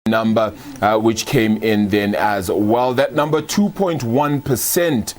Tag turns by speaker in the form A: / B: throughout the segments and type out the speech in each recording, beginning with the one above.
A: number which came in then as well. That number 2.1%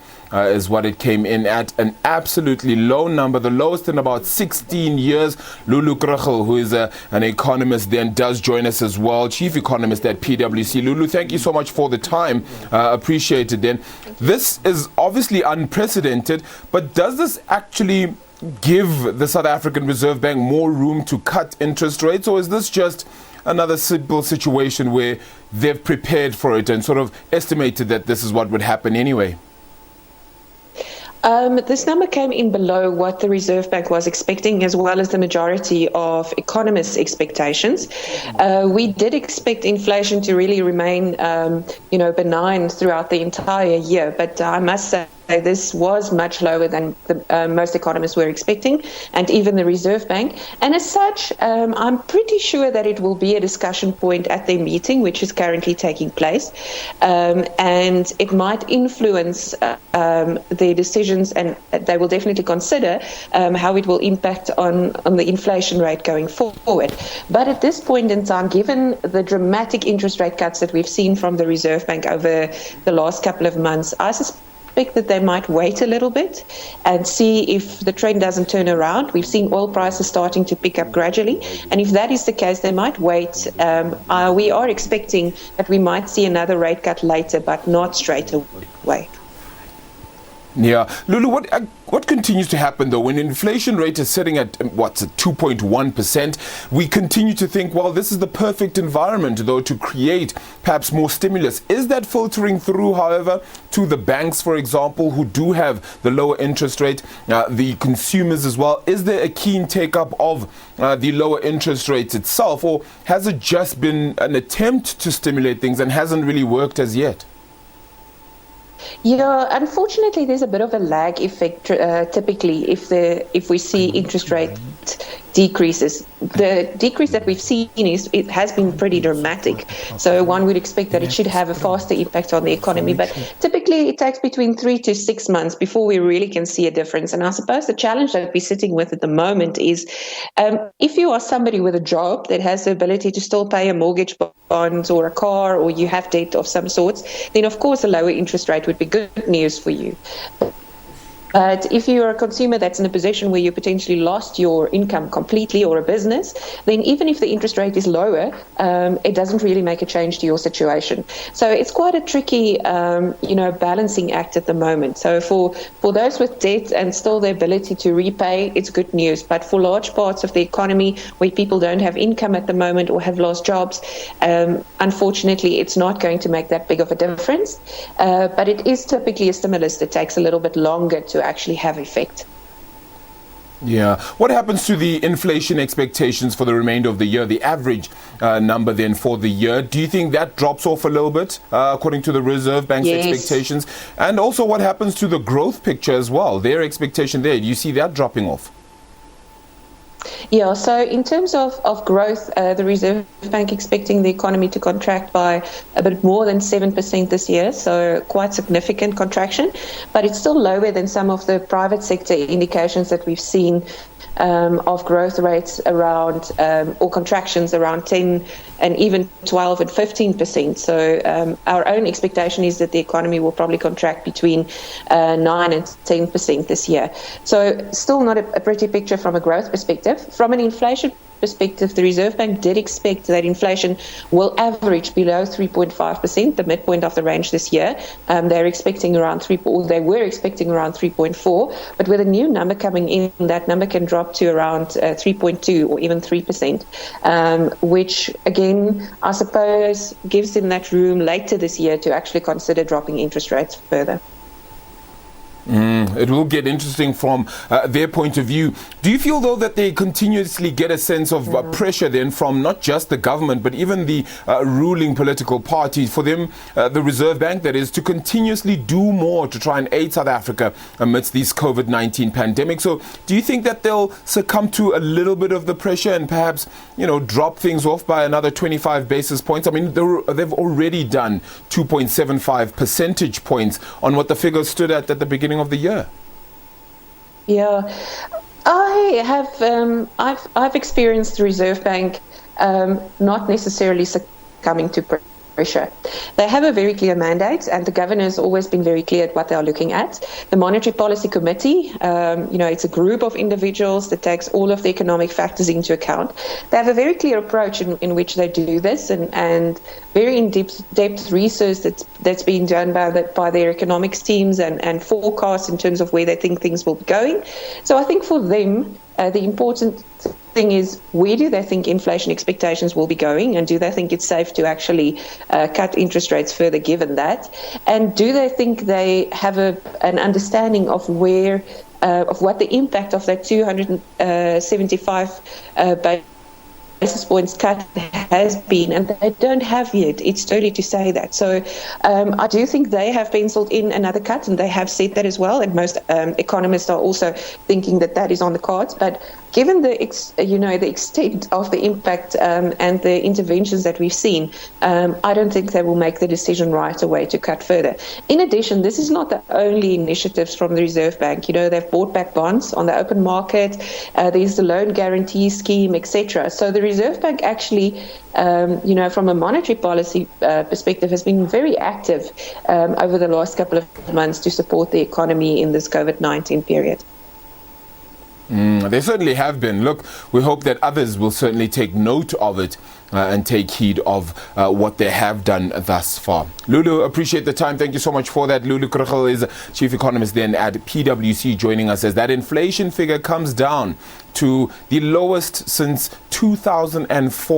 A: is what it came in at, an absolutely low number, the lowest in about 16 years. Lullu Krugel, who is an economist, then does join us as well, chief economist at PwC. Lulu, thank you so much for the time. Appreciate it then. This is obviously unprecedented, but does this actually give the South African Reserve Bank more room to cut interest rates, or is this just another simple situation where they've prepared for it and sort of estimated that this is what would happen anyway?
B: This number came in below what the Reserve Bank was expecting, as well as the majority of economists' expectations. We did expect inflation to really remain, benign throughout the entire year, but I must say this was much lower than most economists were expecting, and even the Reserve Bank. And as such, I'm pretty sure that it will be a discussion point at their meeting, which is currently taking place, and it might influence their decisions, and they will definitely consider how it will impact on the inflation rate going forward. But at this point in time, given the dramatic interest rate cuts that we've seen from the Reserve Bank over the last couple of months, I suspect that they might wait a little bit and see if the trend doesn't turn around. We've seen oil prices starting to pick up gradually, and if that is the case, they might wait. We are expecting that we might see another rate cut later, but not straight away.
A: Yeah. Lulu, what continues to happen though when inflation rate is sitting at 2.1%? We continue to think, well, this is the perfect environment though to create perhaps more stimulus. Is that filtering through, however, to the banks, for example, who do have the lower interest rate, the consumers as well? Is there a keen take-up of the lower interest rates itself, or has it just been an attempt to stimulate things and hasn't really worked as yet?
B: Yeah, unfortunately, there's a bit of a lag effect typically if we see interest rate decreases. The decrease that we've seen it has been pretty dramatic. So one would expect that it should have a faster impact on the economy. But typically it takes between 3 to 6 months before we really can see a difference. And I suppose the challenge that we're sitting with at the moment is if you are somebody with a job that has the ability to still pay a mortgage bond or a car, or you have debt of some sorts, then of course a lower interest rate would be good news for you. But if you're a consumer that's in a position where you potentially lost your income completely, or a business, then even if the interest rate is lower, it doesn't really make a change to your situation. So it's quite a tricky, balancing act at the moment. So for those with debt and still the ability to repay, it's good news. But for large parts of the economy where people don't have income at the moment or have lost jobs, unfortunately, it's not going to make that big of a difference. But it is typically a stimulus that takes a little bit longer to actually have effect.
A: Yeah. What happens to the inflation expectations for the remainder of the year, the average number then for the year? Do you think that drops off a little bit according to the Reserve Bank's expectations? And also what happens to the growth picture as well? Their expectation there, do you see that dropping off?
B: Yeah, so in terms of growth, the Reserve Bank expecting the economy to contract by a bit more than 7% this year, so quite significant contraction, but it's still lower than some of the private sector indications that we've seen of growth rates around, or contractions around 10 and even 12 and 15%. So our own expectation is that the economy will probably contract between 9 and 10% this year. So still not a pretty picture from a growth perspective. From an inflation perspective, the Reserve Bank did expect that inflation will average below 3.5%, the midpoint of the range this year. They were expecting around 3.4, but with a new number coming in, that number can drop to around 3.2 or even 3%, which again, I suppose, gives them that room later this year to actually consider dropping interest rates further.
A: It will get interesting from their point of view. Do you feel, though, that they continuously get a sense of pressure then from not just the government, but even the ruling political parties, for them, the Reserve Bank, that is, to continuously do more to try and aid South Africa amidst this COVID-19 pandemic? So do you think that they'll succumb to a little bit of the pressure and perhaps, drop things off by another 25 basis points? I mean, they've already done 2.75 percentage points on what the figures stood at the beginning of the year.
B: Yeah, I have. I've experienced the Reserve Bank not necessarily coming to pressure. They have a very clear mandate, and the governor has always been very clear at what they are looking at. The Monetary Policy Committee, it's a group of individuals that takes all of the economic factors into account. They have a very clear approach in which they do this, and very in-depth research that's been done by their economics teams and forecasts in terms of where they think things will be going. So I think for them, the important thing is, where do they think inflation expectations will be going, and do they think it's safe to actually cut interest rates further given that? And do they think they have an understanding of where of what the impact of that 275 basis points cut has been, and they don't have yet. It's early to say that. So I do think they have penciled in another cut, and they have said that as well. And most economists are also thinking that is on the cards. But given the extent of the impact and the interventions that we've seen, I don't think they will make the decision right away to cut further. In addition, this is not the only initiatives from the Reserve Bank. They've bought back bonds on the open market. There's the loan guarantee scheme, etc. So the Reserve Bank actually, from a monetary policy perspective, has been very active over the last couple of months to support the economy in this COVID-19 period.
A: They certainly have been. Look, we hope that others will certainly take note of it and take heed of what they have done thus far. Lulu, appreciate the time. Thank you so much for that. Lullu Krugel is chief economist then at PwC, joining us as that inflation figure comes down to the lowest since 2004.